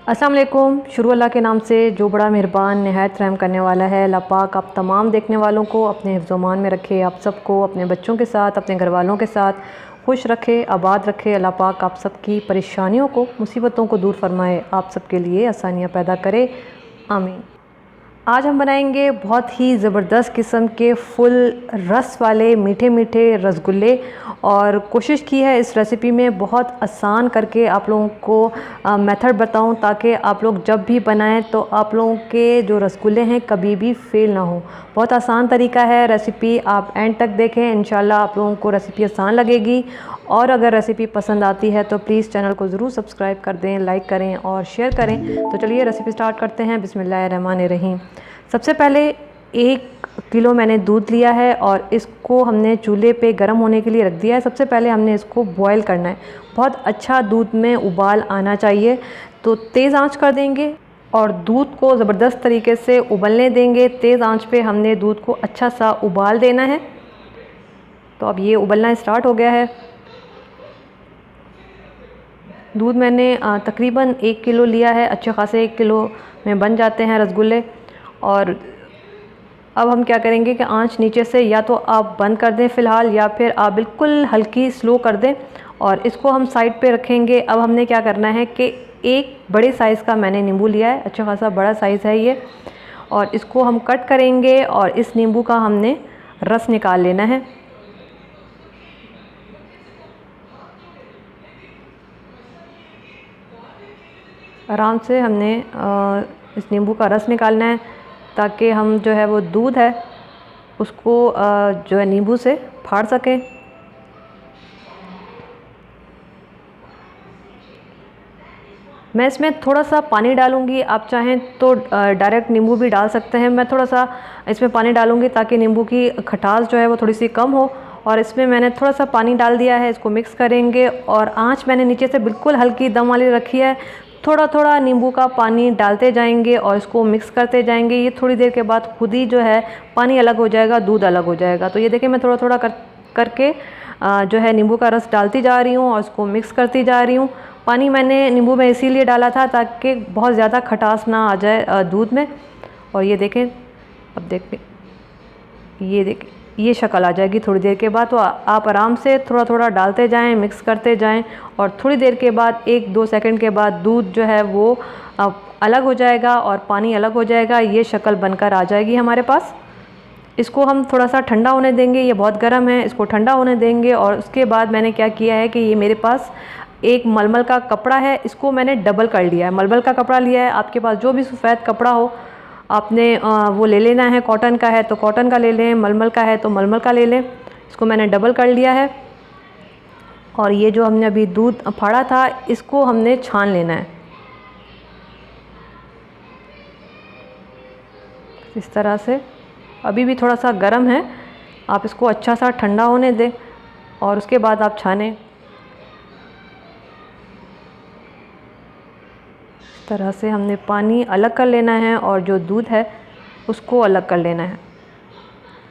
अस्सलाम वालेकुम। शुरू अल्लाह के नाम से जो बड़ा मेहरबान नहायत रहम करने वाला है। अल्लाह पाक आप तमाम देखने वालों को अपने हिफ्ज़-ओ-मान में रखे, आप सबको अपने बच्चों के साथ, अपने घर वालों के साथ खुश रखे, आबाद रखे। अल्लाह पाक आप सबकी परेशानियों को, मुसीबतों को दूर फरमाए, आप सबके लिए आसानियाँ पैदा करे, आमीन। आज हम बनाएंगे बहुत ही ज़बरदस्त किस्म के फुल रस वाले मीठे मीठे रसगुल्ले। और कोशिश की है इस रेसिपी में बहुत आसान करके आप लोगों को मेथड बताऊं, ताकि आप लोग जब भी बनाएं तो आप लोगों के जो रसगुल्ले हैं कभी भी फेल ना हो। बहुत आसान तरीका है रेसिपी, आप एंड तक देखें, इंशाल्लाह आप लोगों को रेसिपी आसान लगेगी। और अगर रेसिपी पसंद आती है तो प्लीज़ चैनल को ज़रूर सब्सक्राइब कर दें, लाइक करें और शेयर करें। तो चलिए रेसिपी स्टार्ट करते हैं। बिस्मिल्लाहिर्रहमानिर्रहीम। सबसे पहले 1 किलो मैंने दूध लिया है और इसको हमने चूल्हे पे गर्म होने के लिए रख दिया है। सबसे पहले हमने इसको बॉयल करना है। बहुत अच्छा दूध में उबाल आना चाहिए, तो तेज़ आंच कर देंगे और दूध को ज़बरदस्त तरीके से उबलने देंगे। तेज़ आंच पे हमने दूध को अच्छा सा उबाल देना है। तो अब ये उबलना स्टार्ट हो गया है। दूध मैंने तकरीबन 1 किलो लिया है। अच्छे खासे 1 किलो में बन जाते हैं रसगुल्ले। और अब हम क्या करेंगे कि आंच नीचे से या तो आप बंद कर दें फ़िलहाल, या फिर आप बिल्कुल हल्की स्लो कर दें और इसको हम साइड पे रखेंगे। अब हमने क्या करना है कि एक बड़े साइज़ का मैंने नींबू लिया है, अच्छा खासा बड़ा साइज़ है ये, और इसको हम कट करेंगे और इस नींबू का हमने रस निकाल लेना है। आराम से हमने इस नींबू का रस निकालना है, ताकि हम जो है वो दूध है उसको जो है नींबू से फाड़ सकें। मैं इसमें थोड़ा सा पानी डालूंगी, आप चाहें तो डायरेक्ट नींबू भी डाल सकते हैं। मैं थोड़ा सा इसमें पानी डालूंगी ताकि नींबू की खटास जो है वो थोड़ी सी कम हो। और इसमें मैंने थोड़ा सा पानी डाल दिया है। इसको मिक्स करेंगे और आंच मैंने नीचे से बिल्कुल हल्की दम वाली रखी है। थोड़ा थोड़ा नींबू का पानी डालते जाएंगे और इसको मिक्स करते जाएंगे। ये थोड़ी देर के बाद खुद ही जो है पानी अलग हो जाएगा, दूध अलग हो जाएगा। तो ये देखिए मैं थोड़ा थोड़ा करके जो है नींबू का रस डालती जा रही हूँ और इसको मिक्स करती जा रही हूँ। पानी मैंने नींबू में इसीलिए डाला था ताकि बहुत ज़्यादा खटास ना आ जाए दूध में। और ये देखें, अब देखें, ये देखें, ये शक्ल आ जाएगी थोड़ी देर के बाद। तो आप आराम से थोड़ा थोड़ा डालते जाएं, मिक्स करते जाएं और थोड़ी देर के बाद 1-2 सेकंड के बाद दूध जो है वो अलग हो जाएगा और पानी अलग हो जाएगा। ये शक्ल बनकर आ जाएगी हमारे पास। इसको हम थोड़ा सा ठंडा होने देंगे, ये बहुत गर्म है, इसको ठंडा होने देंगे। और उसके बाद मैंने क्या किया है कि ये मेरे पास एक मलमल का कपड़ा है, इसको मैंने डबल कर लिया है। मलमल का कपड़ा लिया है, आपके पास जो भी सफ़ेद कपड़ा हो आपने वो ले लेना है। कॉटन का है तो कॉटन का ले लें, मलमल का है तो मलमल का ले लें। इसको मैंने डबल कर लिया है। और ये जो हमने अभी दूध फाड़ा था इसको हमने छान लेना है इस तरह से। अभी भी थोड़ा सा गर्म है, आप इसको अच्छा सा ठंडा होने दें और उसके बाद आप छानें। इस तरह से हमने पानी अलग कर लेना है और जो दूध है उसको अलग कर लेना है।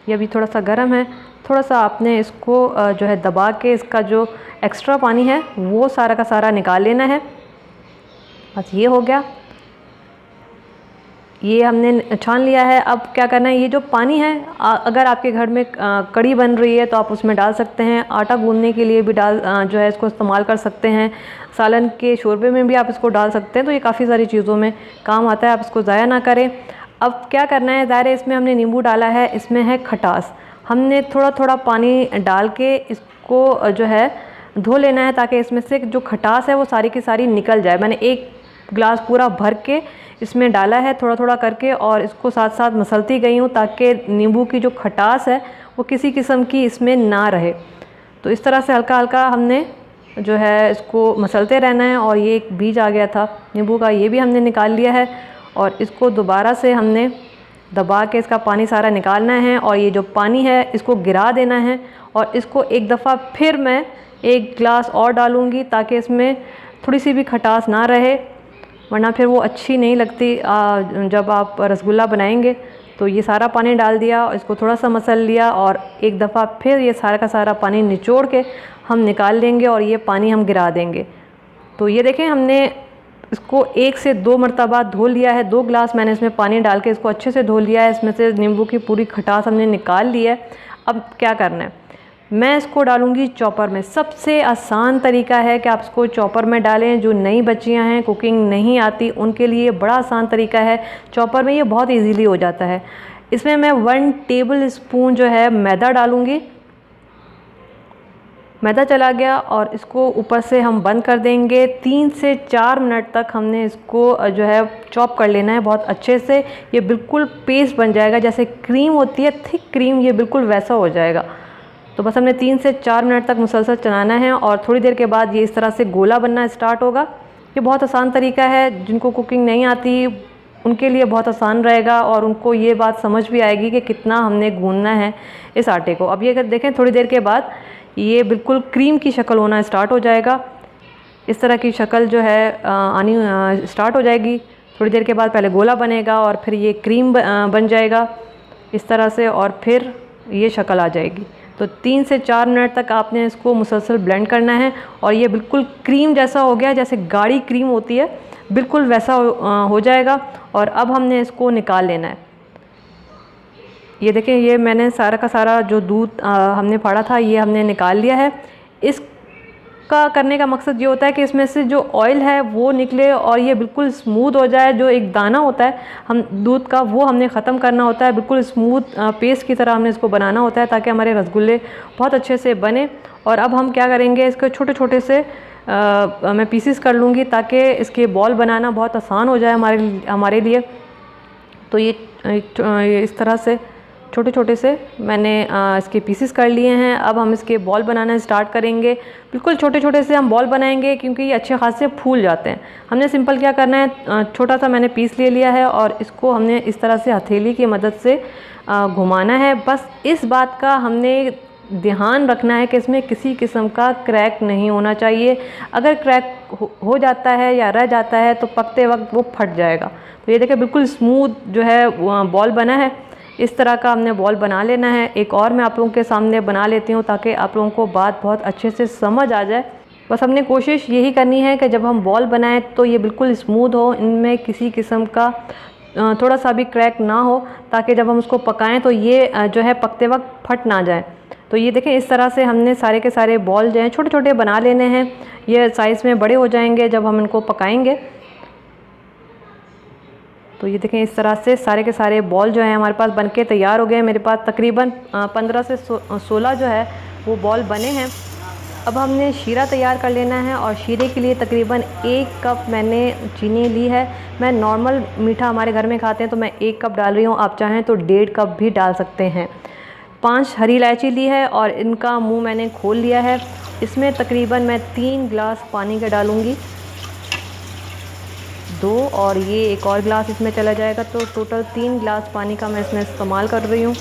ये अभी थोड़ा सा गर्म है, थोड़ा सा आपने इसको जो है दबा के इसका जो एक्स्ट्रा पानी है वो सारा का सारा निकाल लेना है। बस ये हो गया, ये हमने छान लिया है। अब क्या करना है, ये जो पानी है अगर आपके घर में कड़ी बन रही है तो आप उसमें डाल सकते हैं। आटा गूंदने के लिए भी जो है इसको इस्तेमाल कर सकते हैं। सालन के शोरबे में भी आप इसको डाल सकते हैं। तो ये काफ़ी सारी चीज़ों में काम आता है, आप इसको ज़ाया ना करें। अब क्या करना है, ज़ाहिर है इसमें हमने नींबू डाला है, इसमें है खटास। हमने थोड़ा थोड़ा पानी डाल के इसको जो है धो लेना है, ताकि इसमें से जो खटास है वो सारी की सारी निकल जाए। मैंने 1 गिलास पूरा भर के इसमें डाला है थोड़ा थोड़ा करके, और इसको साथ साथ मसलती गई हूँ ताकि नींबू की जो खटास है वो किसी किस्म की इसमें ना रहे। तो इस तरह से हल्का हल्का हमने जो है इसको मसलते रहना है। और ये एक बीज आ गया था नींबू का, ये भी हमने निकाल लिया है। और इसको दोबारा से हमने दबा के इसका पानी सारा निकालना है और ये जो पानी है इसको गिरा देना है। और इसको एक दफ़ा फिर मैं 1 गिलास और डालूँगी ताकि इसमें थोड़ी सी भी खटास ना रहे, वरना फिर वो अच्छी नहीं लगती जब आप रसगुल्ला बनाएंगे। तो ये सारा पानी डाल दिया, इसको थोड़ा सा मसल लिया और एक दफ़ा फिर ये सारा का सारा पानी निचोड़ के हम निकाल लेंगे और ये पानी हम गिरा देंगे। तो ये देखें हमने इसको 1 से 2 मरतबा धो लिया है। 2 गिलास मैंने इसमें पानी डाल के इसको अच्छे से धो लिया है। इसमें से नींबू की पूरी खटास हमने निकाल ली है। अब क्या करना है, मैं इसको डालूंगी चॉपर में। सबसे आसान तरीका है कि आप इसको चॉपर में डालें। जो नई बच्चियां हैं, कुकिंग नहीं आती, उनके लिए बड़ा आसान तरीका है चॉपर में, ये बहुत इजीली हो जाता है। इसमें मैं 1 टेबल स्पून जो है मैदा डालूंगी। मैदा चला गया और इसको ऊपर से हम बंद कर देंगे। 3 से 4 मिनट तक हमने इसको जो है चॉप कर लेना है बहुत अच्छे से। ये बिल्कुल पेस्ट बन जाएगा, जैसे क्रीम होती है थिक क्रीम, ये बिल्कुल वैसा हो जाएगा। तो बस हमने 3 से 4 मिनट तक मुसलसल चलाना है और थोड़ी देर के बाद ये इस तरह से गोला बनना स्टार्ट होगा। ये बहुत आसान तरीका है, जिनको कुकिंग नहीं आती उनके लिए बहुत आसान रहेगा और उनको ये बात समझ भी आएगी कि कितना हमने गूंदना है इस आटे को। अब ये अगर देखें थोड़ी देर के बाद ये बिल्कुल क्रीम की शक्ल होना स्टार्ट हो जाएगा। इस तरह की शक्ल जो है आनी स्टार्ट हो जाएगी। थोड़ी देर के बाद पहले गोला बनेगा और फिर ये क्रीम बन जाएगा इस तरह से, और फिर ये शक्ल आ जाएगी। तो 3 से 4 मिनट तक आपने इसको मुसलसल ब्लेंड करना है और ये बिल्कुल क्रीम जैसा हो गया, जैसे गाढ़ी क्रीम होती है बिल्कुल वैसा हो जाएगा। और अब हमने इसको निकाल लेना है। ये देखें, ये मैंने सारा का सारा जो दूध हमने फाड़ा था ये हमने निकाल लिया है। इसका करने का मकसद ये होता है कि इसमें से जो ऑयल है वो निकले और ये बिल्कुल स्मूथ हो जाए। जो एक दाना होता है हम दूध का, वो हमने ख़त्म करना होता है। बिल्कुल स्मूथ पेस्ट की तरह हमने इसको बनाना होता है ताकि हमारे रसगुल्ले बहुत अच्छे से बने। और अब हम क्या करेंगे, इसको छोटे छोटे से मैं पीसीस कर लूँगी ताकि इसके बॉल बनाना बहुत आसान हो जाए हमारे लिए। तो ये इस तरह से छोटे छोटे से मैंने इसके पीसेस कर लिए हैं। अब हम इसके बॉल बनाना स्टार्ट करेंगे। बिल्कुल छोटे छोटे से हम बॉल बनाएंगे क्योंकि ये अच्छे खासे फूल जाते हैं। हमने सिंपल क्या करना है, छोटा सा मैंने पीस ले लिया है और इसको हमने इस तरह से हथेली की मदद से घुमाना है। बस इस बात का हमने ध्यान रखना है कि इसमें किसी किस्म का क्रैक नहीं होना चाहिए। अगर क्रैक हो जाता है या रह जाता है तो पकते वक्त वो फट जाएगा। तो ये देखिए बिल्कुल स्मूथ जो है बॉल बना है। इस तरह का हमने बॉल बना लेना है। एक और मैं आप लोगों के सामने बना लेती हूँ ताकि आप लोगों को बात बहुत अच्छे से समझ आ जाए। बस हमने कोशिश यही करनी है कि जब हम बॉल बनाएं तो ये बिल्कुल स्मूथ हो, इनमें किसी किस्म का थोड़ा सा भी क्रैक ना हो, ताकि जब हम उसको पकाएं तो ये जो है पकते वक्त फट ना जाए। तो ये देखें, इस तरह से हमने सारे के सारे बॉल जो हैं छोटे छोटे बना लेने हैं। ये साइज़ में बड़े हो जाएंगे जब हम इनको पकाएंगे। तो ये देखें, इस तरह से सारे के सारे बॉल जो हैं हमारे पास बनके तैयार हो गए हैं। मेरे पास तकरीबन 15 से 16 जो है वो बॉल बने हैं। अब हमने शीरा तैयार कर लेना है और शीरे के लिए तकरीबन 1 कप मैंने चीनी ली है। मैं नॉर्मल मीठा हमारे घर में खाते हैं तो मैं 1 कप डाल रही हूँ, आप चाहें तो 1.5 कप भी डाल सकते हैं। 5 हरी इलायची ली है और इनका मुंह मैंने खोल लिया है। इसमें तकरीबन मैं 3 गिलास पानी का डालूँगी, 2 और ये एक और गिलास इसमें चला जाएगा। तो टोटल 3 गिलास पानी का मैं इसमें इस्तेमाल कर रही हूँ।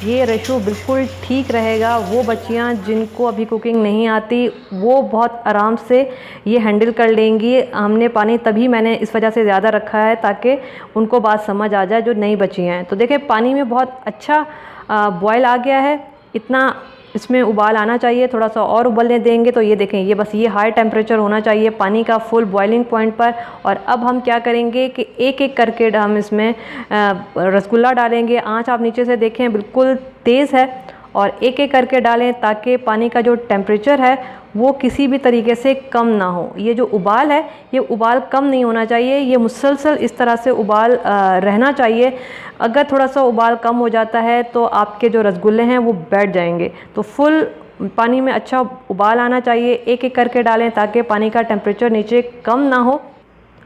ये रेशो बिल्कुल ठीक रहेगा। वो बच्चियाँ जिनको अभी कुकिंग नहीं आती वो बहुत आराम से ये हैंडल कर लेंगी। हमने पानी तभी मैंने इस वजह से ज़्यादा रखा है ताकि उनको बात समझ आ जाए जो नई बच्चियाँ हैं। तो देखिए, पानी में बहुत अच्छा बॉयल आ गया है। इतना इसमें उबाल आना चाहिए, थोड़ा सा और उबलने देंगे। तो ये देखें, ये बस ये हाई टेम्परेचर होना चाहिए पानी का, फुल बॉइलिंग पॉइंट पर। और अब हम क्या करेंगे कि एक एक करके हम इसमें रसगुल्ला डालेंगे। आंच आप नीचे से देखें बिल्कुल तेज़ है और एक एक करके डालें ताकि पानी का जो टेम्परेचर है वो किसी भी तरीके से कम ना हो। ये जो उबाल है ये उबाल कम नहीं होना चाहिए, ये मुसलसल इस तरह से उबाल रहना चाहिए। अगर थोड़ा सा उबाल कम हो जाता है तो आपके जो रसगुल्ले हैं वो बैठ जाएंगे। तो फुल पानी में अच्छा उबाल आना चाहिए। एक एक करके डालें ताकि पानी का टेम्परेचर नीचे कम ना हो।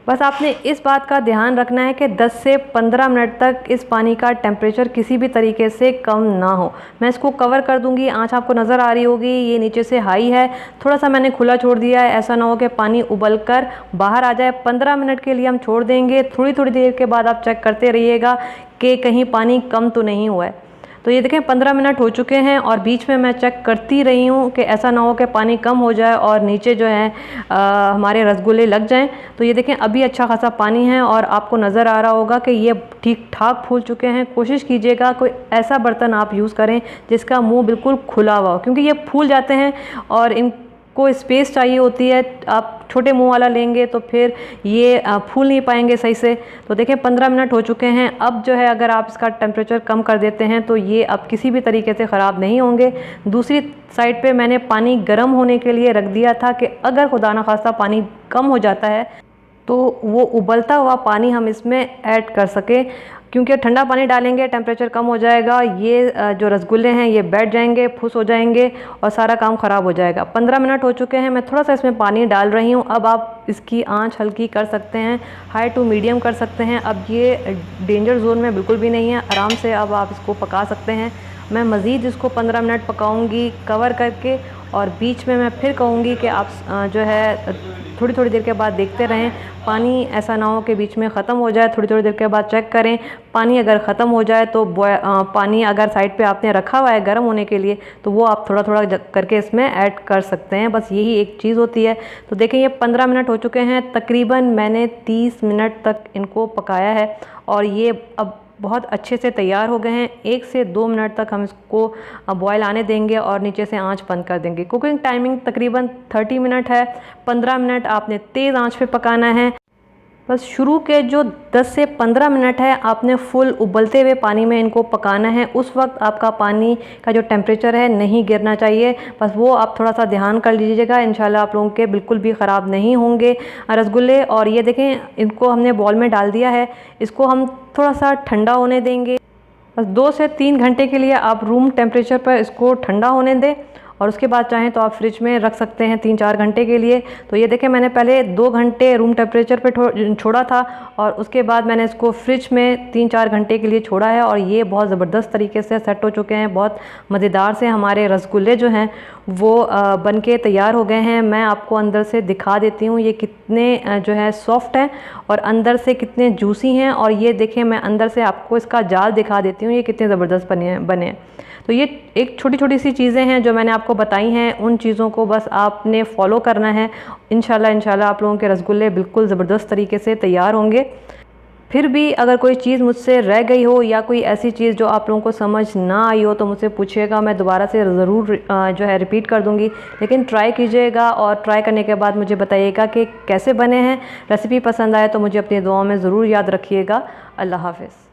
बस आपने इस बात का ध्यान रखना है कि 10 से 15 मिनट तक इस पानी का टेम्परेचर किसी भी तरीके से कम ना हो। मैं इसको कवर कर दूंगी। आंच आपको नज़र आ रही होगी, ये नीचे से हाई है। थोड़ा सा मैंने खुला छोड़ दिया है, ऐसा ना हो कि पानी उबलकर बाहर आ जाए। 15 मिनट के लिए हम छोड़ देंगे। थोड़ी थोड़ी देर के बाद आप चेक करते रहिएगा कि कहीं पानी कम तो नहीं हुआ है। तो ये देखें 15 मिनट हो चुके हैं और बीच में मैं चेक करती रही हूँ कि ऐसा ना हो कि पानी कम हो जाए और नीचे जो है हमारे रसगुल्ले लग जाएं। तो ये देखें अभी अच्छा खासा पानी है और आपको नज़र आ रहा होगा कि ये ठीक ठाक फूल चुके हैं। कोशिश कीजिएगा कोई ऐसा बर्तन आप यूज़ करें जिसका मुंह बिल्कुल खुला हुआ हो, क्योंकि ये फूल जाते हैं और को स्पेस चाहिए होती है, आप छोटे मुंह वाला लेंगे तो फिर ये फूल नहीं पाएंगे सही से। तो देखें 15 मिनट हो चुके हैं। अब जो है अगर आप इसका टेम्परेचर कम कर देते हैं तो ये अब किसी भी तरीके से ख़राब नहीं होंगे। दूसरी साइड पे मैंने पानी गर्म होने के लिए रख दिया था कि अगर खुदा न खास्ता पानी कम हो जाता है तो वो उबलता हुआ पानी हम इसमें ऐड कर सकें, क्योंकि ठंडा पानी डालेंगे टेम्परेचर कम हो जाएगा, ये जो रसगुल्ले हैं ये बैठ जाएंगे, फुस हो जाएंगे और सारा काम ख़राब हो जाएगा। 15 मिनट हो चुके हैं, मैं थोड़ा सा इसमें पानी डाल रही हूँ। अब आप इसकी आंच हल्की कर सकते हैं, हाई टू मीडियम कर सकते हैं। अब ये डेंजर जोन में बिल्कुल भी नहीं है, आराम से अब आप इसको पका सकते हैं। मैं मज़ीद इसको 15 मिनट पकाऊंगी कवर करके, और बीच में मैं फिर कहूँगी कि आप जो है थोड़ी थोड़ी देर के बाद देखते रहें। पानी ऐसा ना हो कि बीच में ख़त्म हो जाए, थोड़ी थोड़ी देर के बाद चेक करें। पानी अगर ख़त्म हो जाए तो पानी अगर साइड पे आपने रखा हुआ है गर्म होने के लिए तो वो आप थोड़ा थोड़ा करके इसमें ऐड कर सकते हैं, बस यही एक चीज़ होती है। तो देखें ये 15 मिनट हो चुके हैं, तकरीबन मैंने 30 मिनट तक इनको पकाया है और ये अब बहुत अच्छे से तैयार हो गए हैं। 1 से 2 मिनट तक हम इसको बॉयल आने देंगे और नीचे से आंच बंद कर देंगे। कुकिंग टाइमिंग तकरीबन 30 मिनट है। 15 मिनट आपने तेज़ आंच पे पकाना है। बस शुरू के जो 10 से 15 मिनट है आपने फुल उबलते हुए पानी में इनको पकाना है। उस वक्त आपका पानी का जो टेम्परेचर है नहीं गिरना चाहिए, बस वो आप थोड़ा सा ध्यान कर लीजिएगा। इंशाल्लाह आप लोगों के बिल्कुल भी ख़राब नहीं होंगे रसगुल्ले। और ये देखें इनको हमने बॉल में डाल दिया है, इसको हम थोड़ा सा ठंडा होने देंगे। बस 2 से 3 घंटे के लिए आप रूम टेम्परेचर पर इसको ठंडा होने दें और उसके बाद चाहें तो आप फ्रिज में रख सकते हैं 3-4 घंटे के लिए। तो ये देखें मैंने पहले 2 घंटे रूम टेम्परेचर पे छोड़ा था और उसके बाद मैंने इसको फ्रिज में 3-4 घंटे के लिए छोड़ा है और ये बहुत ज़बरदस्त तरीके से सेट हो चुके हैं। बहुत मज़ेदार से हमारे रसगुल्ले जो हैं वो बन के तैयार हो गए हैं। मैं आपको अंदर से दिखा देती हूँ ये कितने जो है सॉफ्ट हैं और अंदर से कितने जूसी हैं। और ये देखें मैं अंदर से आपको इसका जाल दिखा देती हूँ, ये कितने ज़बरदस्त बने हैं। तो ये एक छोटी छोटी सी चीज़ें हैं जो मैंने आपको बताई हैं, उन चीज़ों को बस आपने फॉलो करना है। इंशाल्लाह आप लोगों के रसगुल्ले बिल्कुल ज़बरदस्त तरीके से तैयार होंगे। फिर भी अगर कोई चीज़ मुझसे रह गई हो या कोई ऐसी चीज़ जो आप लोगों को समझ ना आई हो तो मुझसे पूछिएगा, मैं दोबारा से ज़रूर जो है रिपीट कर दूँगी। लेकिन ट्राई कीजिएगा और ट्राई करने के बाद मुझे बताइएगा कि कैसे बने हैं। रेसिपी पसंद आए तो मुझे अपनी दुआओं में ज़रूर याद रखिएगा। अल्लाह हाफ़िज़।